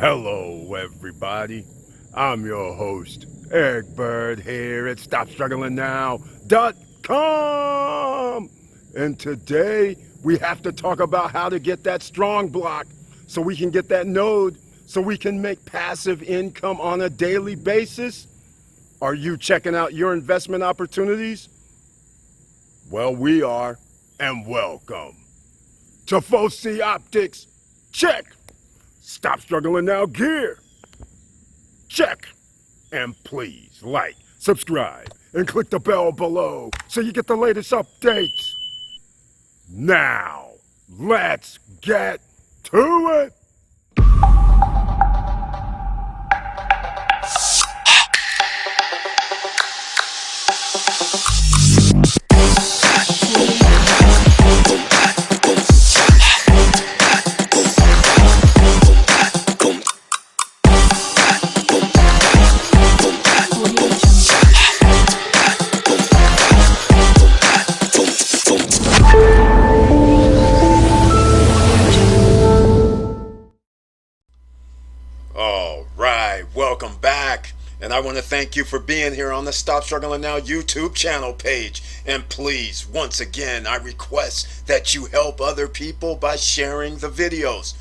Hello, everybody. I'm your host, Eric Bird, here at StopStrugglingNow.com. And today we have to talk about how to get that Strongblock so we can get that node so we can make passive income on a daily basis. Are you checking out your investment opportunities? Well, we are, and welcome to Foci Optics. Check. Stop Struggling Now gear. Check. And please like, subscribe, and click the bell below so you get the latest updates. Now, let's get to it. Welcome back, and I want to thank you for being here on the Stop Struggling Now YouTube channel page. And please, once again, I request that you help other people by sharing the videos.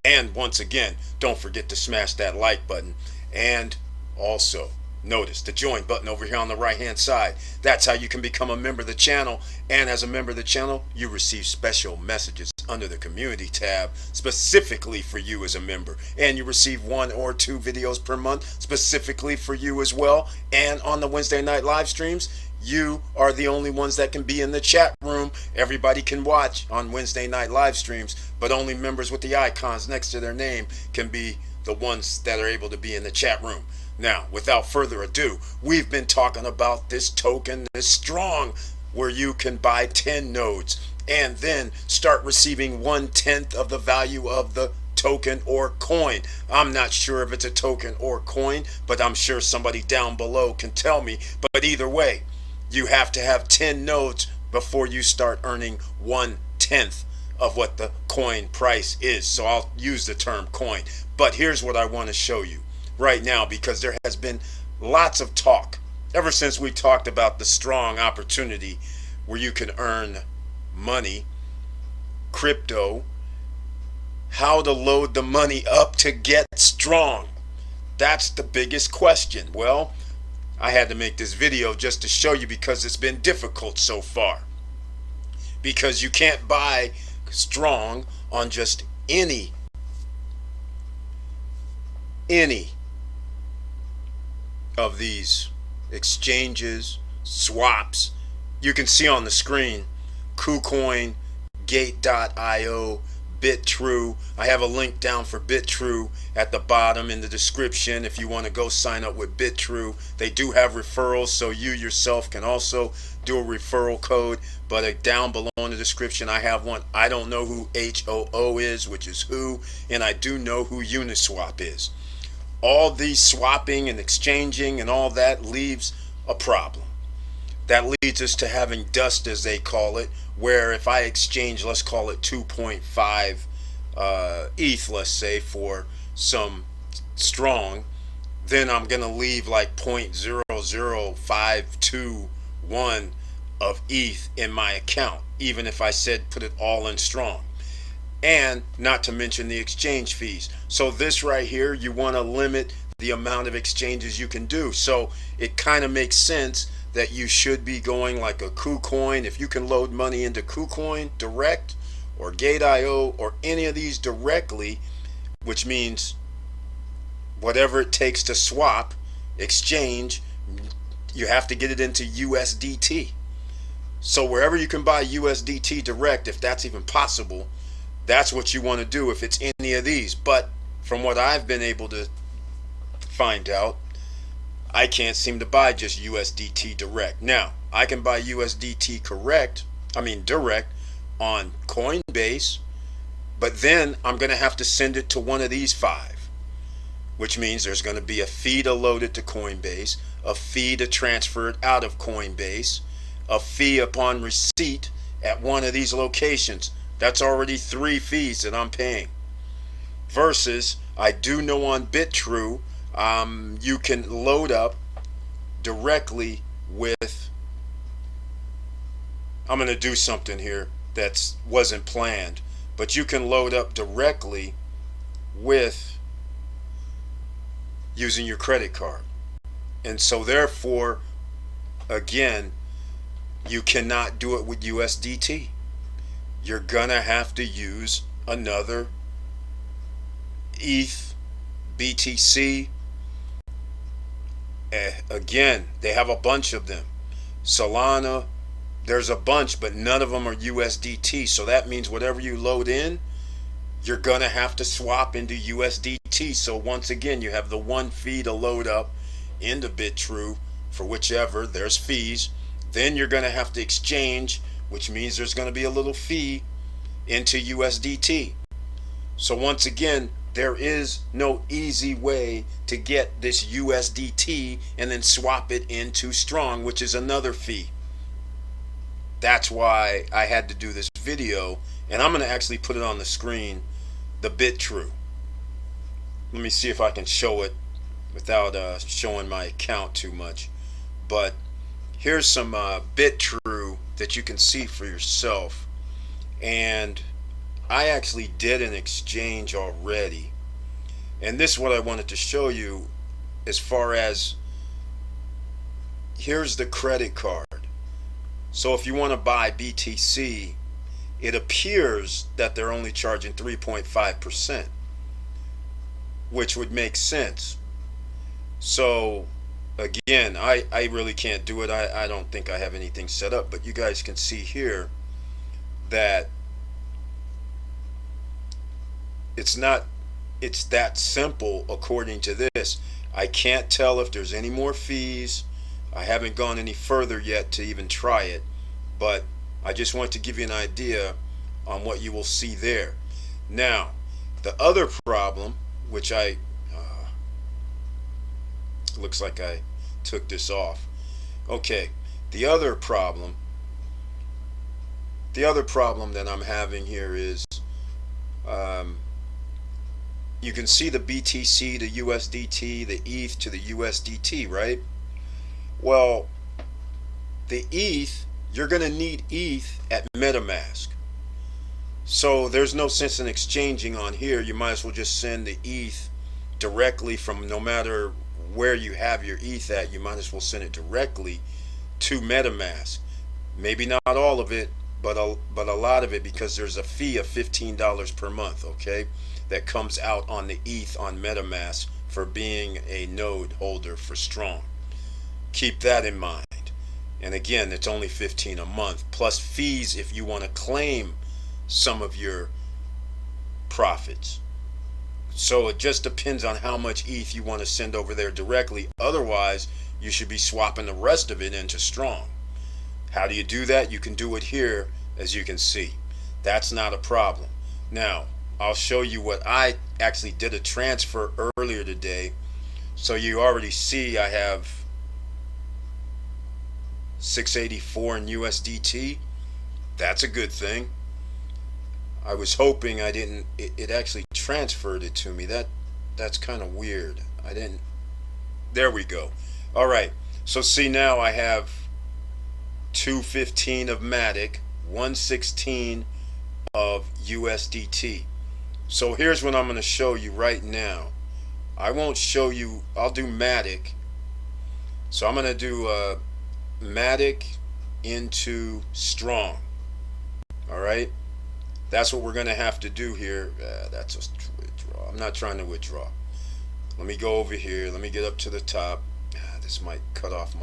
And once again, don't forget to smash that like button, and also notice the join button over here on the right hand side. That's how you can become a member of the channel, and as a member of the channel you receive special messages under the community tab specifically for you as a member, and you receive 1 or 2 videos per month specifically for you as well. And on the Wednesday night live streams, you are the only ones that can be in the chat room. Everybody can watch on Wednesday night live streams, but only members with the icons next to their name can be the ones that are able to be in the chat room. Now, without further ado, we've been talking about this token, this Strong, where you can buy 10 nodes and then start receiving 1/10 of the value of the token or coin. I'm not sure if it's a token or coin, but I'm sure somebody down below can tell me. But either way, you have to have 10 nodes before you start earning 1/10 of what the coin price is. So I'll use the term coin. But here's what I want to show you right now, because there has been lots of talk ever since we talked about the Strong opportunity where you can earn money, crypto, how to load the money up to get strong. That's the biggest question. Well, I had to make this video just to show you, because it's been difficult so far, because you can't buy strong on just any of these exchanges, swaps. You can see on the screen KuCoin, Gate.io, BitTrue. I have a link down for BitTrue at the bottom in the description if you want to go sign up with BitTrue. They do have referrals, so you yourself can also do a referral code. But down below in the description I have one. I don't know who HOO is, which is who, and I do know who Uniswap is. All these swapping and exchanging and all that leaves a problem. That leads us to having dust, as they call it, where if I exchange, let's call it 2.5 ETH, let's say, for some strong, then I'm going to leave like 0.00521 of ETH in my account, even if I said put it all in strong. And not to mention the exchange fees. So this right here, you want to limit the amount of exchanges you can do. So it kind of makes sense that you should be going like a KuCoin. If you can load money into KuCoin direct, or Gate.io, or any of these directly, which means whatever it takes to swap, exchange, you have to get it into USDT. So wherever you can buy USDT direct, if that's even possible, that's what you want to do if it's any of these. But from what I've been able to find out, I can't seem to buy just USDT direct. Now, I can buy USDT direct on Coinbase, but then I'm going to have to send it to one of these 5, which means there's going to be a fee to load it to Coinbase, a fee to transfer it out of Coinbase, a fee upon receipt at one of these locations. That's already 3 fees that I'm paying. Versus I do know on BitTrue, you can load up directly with, I'm going to do something here that wasn't planned, but you can load up directly with using your credit card. And so therefore, again, you cannot do it with USDT. You're gonna have to use another ETH, BTC. Again, they have a bunch of them. Solana, there's a bunch, but none of them are USDT. So that means whatever you load in, you're gonna have to swap into USDT. So once again, you have the one fee to load up into BitTrue for whichever, there's fees. Then you're gonna have to exchange, which means there's gonna be a little fee into USDT. So once again, there is no easy way to get this USDT and then swap it into Strong, which is another fee. That's why I had to do this video, and I'm going to actually put it on the screen, the BitTrue. Let me see if I can show it without showing my account too much. But here's some BitTrue that you can see for yourself. And I actually did an exchange already, and this is what I wanted to show you as far as, here's the credit card. So if you want to buy BTC, it appears that they're only charging 3.5%, which would make sense. So again, I really can't do it. I don't think I have anything set up, but you guys can see here that it's that simple according to this. I can't tell if there's any more fees. I haven't gone any further yet to even try it, but I just want to give you an idea on what you will see there. Now, the other problem, which looks like I took this off. Okay, the other problem that I'm having here is, you can see the BTC to USDT, the ETH to the USDT, right? Well, the ETH, you're going to need ETH at Metamask. So there's no sense in exchanging on here. You might as well just send the ETH directly from, no matter where you have your ETH at, you might as well send it directly to Metamask. Maybe not all of it, but a lot of it, because there's a fee of $15 per month, okay, that comes out on the ETH on Metamask for being a node holder for Strong. Keep that in mind. And again, it's only $15 a month, plus fees if you want to claim some of your profits. So it just depends on how much ETH you want to send over there directly. Otherwise, you should be swapping the rest of it into Strong. How do you do that? You can do it here, as you can see. That's not a problem. Now, I'll show you what I actually did a transfer earlier today. So you already see I have 684 in USDT. That's a good thing. I was hoping I didn't, it actually transferred it to me. That's kind of weird. I didn't, there we go. All right, so see, now I have 215 of Matic, 116 of USDT. So here's what I'm going to show you right now. I won't show you, I'll do Matic. So I'm going to do Matic into Strong. All right, that's what we're going to have to do here. That's a withdraw. I'm not trying to withdraw. Let me go over here. Let me get up to the top. This might cut off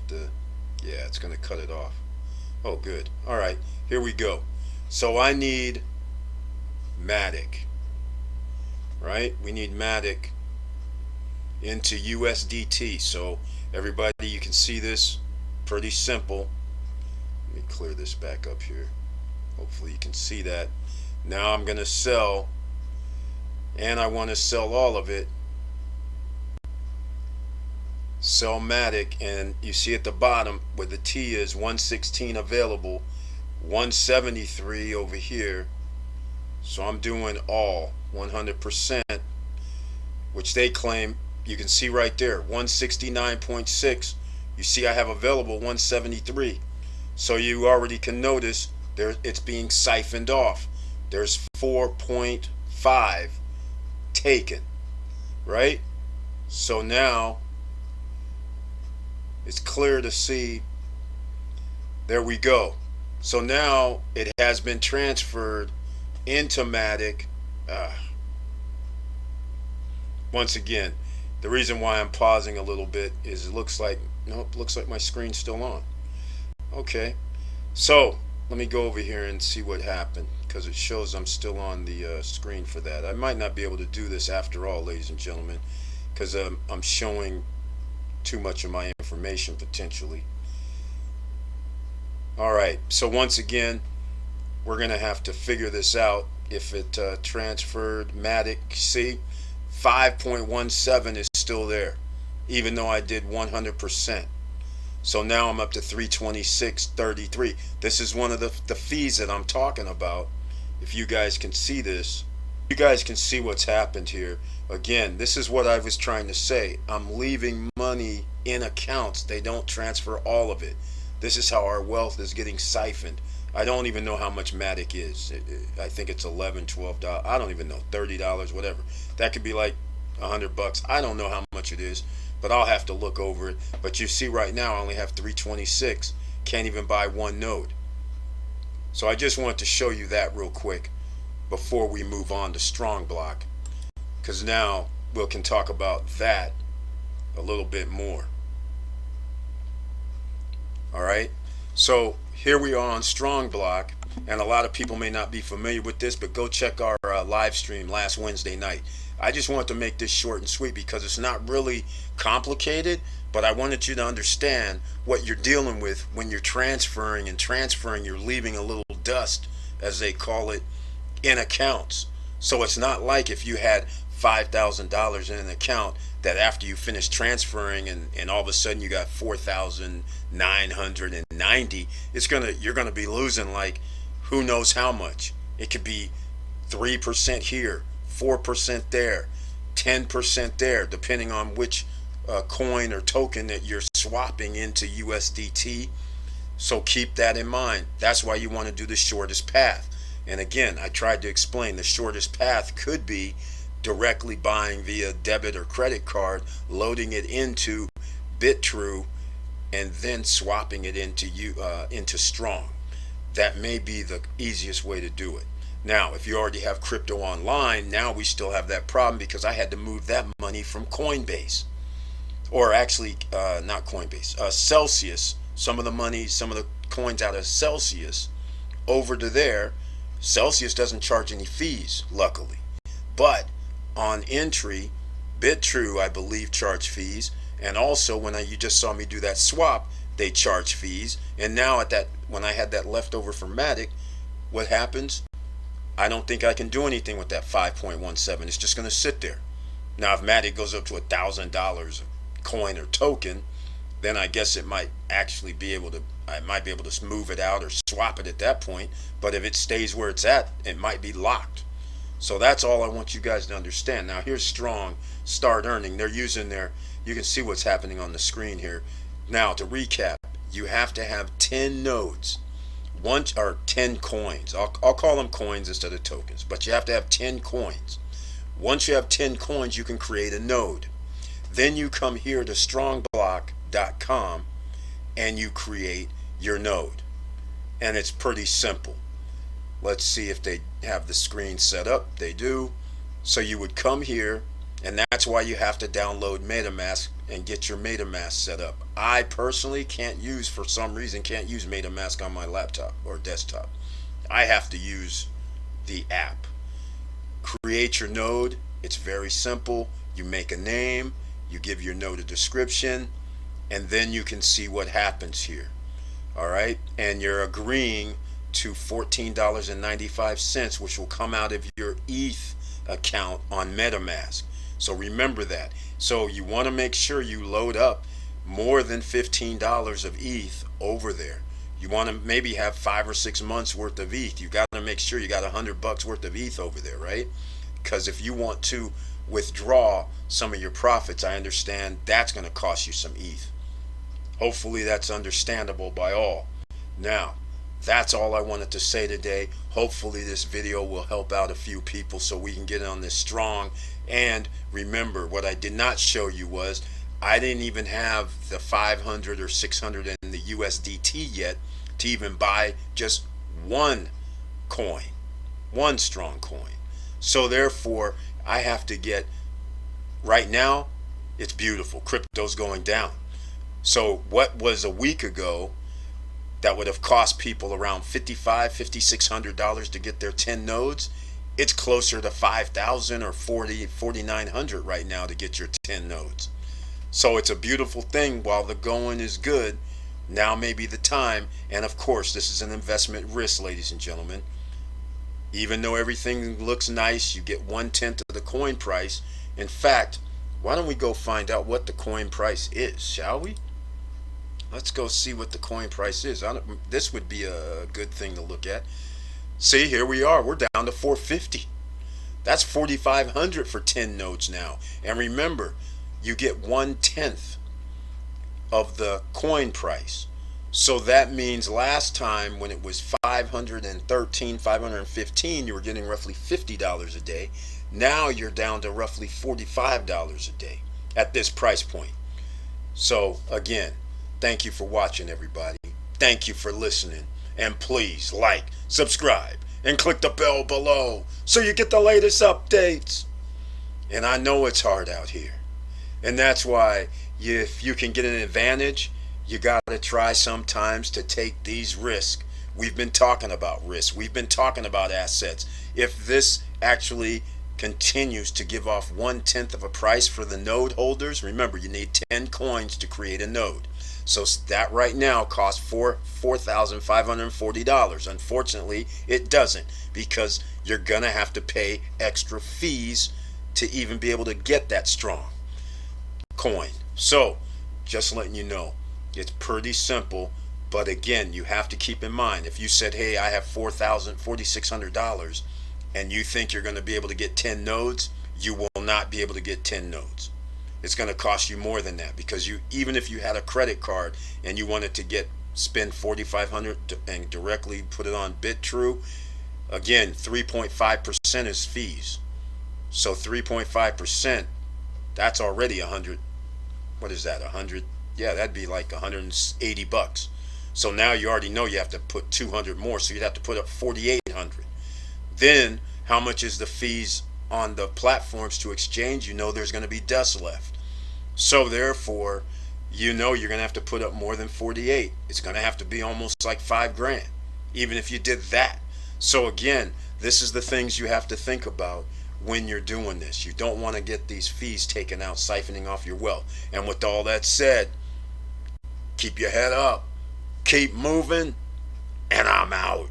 the, yeah, it's going to cut it off. Oh, good. All right, here we go. So I need Matic, right? We need Matic into USDT. So everybody, you can see this, pretty simple. Let me clear this back up here. Hopefully you can see that. Now I'm going to sell, and I want to sell all of it. Sell Matic, and you see at the bottom where the T is, 116 available, 173 over here. So I'm doing all 100%, which they claim. You can see right there 169.6. You see I have available 173. So you already can notice there it's being siphoned off. There's 4.5 taken, right? So now it's clear to see. There we go. So now it has been transferred into Matic. Once again, the reason why I'm pausing a little bit is it looks like, nope, looks like my screen's still on. Okay, so let me go over here and see what happened, because it shows I'm still on the screen for that. I might not be able to do this after all, ladies and gentlemen, because I'm showing too much of my information potentially. Alright, so once again, we're going to have to figure this out. If it transferred Matic, see, 5.17 is still there, even though I did 100%. So now I'm up to 326.33. This is one of the fees that I'm talking about. If you guys can see this, you guys can see what's happened here. Again, this is what I was trying to say. I'm leaving money in accounts. They don't transfer all of it. This is how our wealth is getting siphoned. I don't even know how much Matic is. I think it's $11, $12. I don't even know, $30, whatever. That could be like $100. I don't know how much it is, but I'll have to look over it. But you see right now I only have 326. Can't even buy one node. So I just wanted to show you that real quick before we move on to Strongblock, because now we can talk about that a little bit more. Alright, so here we are on Strongblock, and a lot of people may not be familiar with this, but go check our live stream last Wednesday night. I just wanted to make this short and sweet because it's not really complicated, but I wanted you to understand what you're dealing with when you're transferring, you're leaving a little dust, as they call it, in accounts. So it's not like if you had $5,000 in an account that after you finish transferring and all of a sudden you got 4,990, you're gonna be losing like who knows how much. It could be 3% here, 4% there, 10% there, depending on which coin or token that you're swapping into USDT. So keep that in mind. That's why you want to do the shortest path. And again, I tried to explain the shortest path could be directly buying via debit or credit card, loading it into BitTrue, and then swapping it into Strong. That may be the easiest way to do it. Now, if you already have crypto online, now we still have that problem because I had to move that money from Coinbase, or actually not Coinbase, Celsius. Some of the coins out of Celsius over to there. Celsius doesn't charge any fees, luckily, but on entry, BitTrue, I believe, charge fees, and also when you just saw me do that swap, they charge fees. And now when I had that leftover from Matic, what happens? I don't think I can do anything with that 5.17. It's just going to sit there. Now, if Matic goes up to $1,000 a coin or token, then I guess it might actually be able to. I might be able to move it out or swap it at that point. But if it stays where it's at, it might be locked. So that's all I want you guys to understand. Now here's Strong Start Earning. They're using you can see what's happening on the screen here. Now to recap, you have to have 10 nodes, or 10 coins. I'll call them coins instead of tokens, but you have to have 10 coins. Once you have 10 coins, you can create a node. Then you come here to strongblock.com and you create your node. And it's pretty simple. Let's see if they have the screen set up. They do. So you would come here, and that's why you have to download Metamask and get your Metamask set up. I personally for some reason can't use Metamask on my laptop or desktop. I have to use the app. Create your node. It's very simple. You make a name, you give your node a description, and then you can see what happens here. All right, and you're agreeing to $14.95, which will come out of your ETH account on Metamask. So remember that. So you want to make sure you load up more than $15 of ETH over there. You want to maybe have 5 or 6 months worth of ETH. You got to make sure you got $100 worth of ETH over there, right? Because if you want to withdraw some of your profits, I understand that's going to cost you some ETH. Hopefully that's understandable by all. Now, that's all I wanted to say today. Hopefully this video will help out a few people so we can get on this strong. And remember, what I did not show you was I didn't even have the 500 or 600 in the USDT yet to even buy just one coin, one strong coin. So therefore, I have to get, right now, it's beautiful. Crypto's going down. So what was a week ago that would have cost people around $5,600 to get their 10 nodes, it's closer to 5,000 or 4,900 right now to get your 10 nodes. So it's a beautiful thing. While the going is good, now may be the time. And of course, this is an investment risk, ladies and gentlemen. Even though everything looks nice, you get 1/10 of the coin price. In fact, why don't we go find out what the coin price is, shall we? Let's go see what the coin price is. This would be a good thing to look at. See, here we are. We're down to 450. That's 4,500 for 10 nodes now. And remember, you get 1/10 of the coin price. So that means last time when it was 513, 515, you were getting roughly $50 a day. Now you're down to roughly $45 a day at this price point. So again, thank you for watching, everybody. Thank you for listening. And please like, subscribe, and click the bell below so you get the latest updates. And I know it's hard out here. And that's why if you can get an advantage, you got to try sometimes to take these risks. We've been talking about risks. We've been talking about assets. If this actually continues to give off 1/10 of a price for the node holders, remember you need 10 coins to create a node. So that right now costs $4,540. Unfortunately, it doesn't, because you're going to have to pay extra fees to even be able to get that strong coin. So just letting you know, it's pretty simple. But again, you have to keep in mind, if you said, hey, I have $4,600 and you think you're going to be able to get 10 nodes, you will not be able to get 10 nodes. It's going to cost you more than that, because you, even if you had a credit card and you wanted to spend $4,500 and directly put it on BitTrue, again, 3.5% is fees. So 3.5%, that's already 100. What is that? 100? Yeah, that'd be like $180. So now you already know you have to put 200 more, so you'd have to put up 4,800. Then how much is the fees on the platforms to exchange? You know there's going to be dust left. So therefore, you know you're going to have to put up more than 48. It's going to have to be almost like $5,000, even if you did that. So again, this is the things you have to think about when you're doing this. You don't want to get these fees taken out, siphoning off your wealth. And with all that said, keep your head up, keep moving, and I'm out.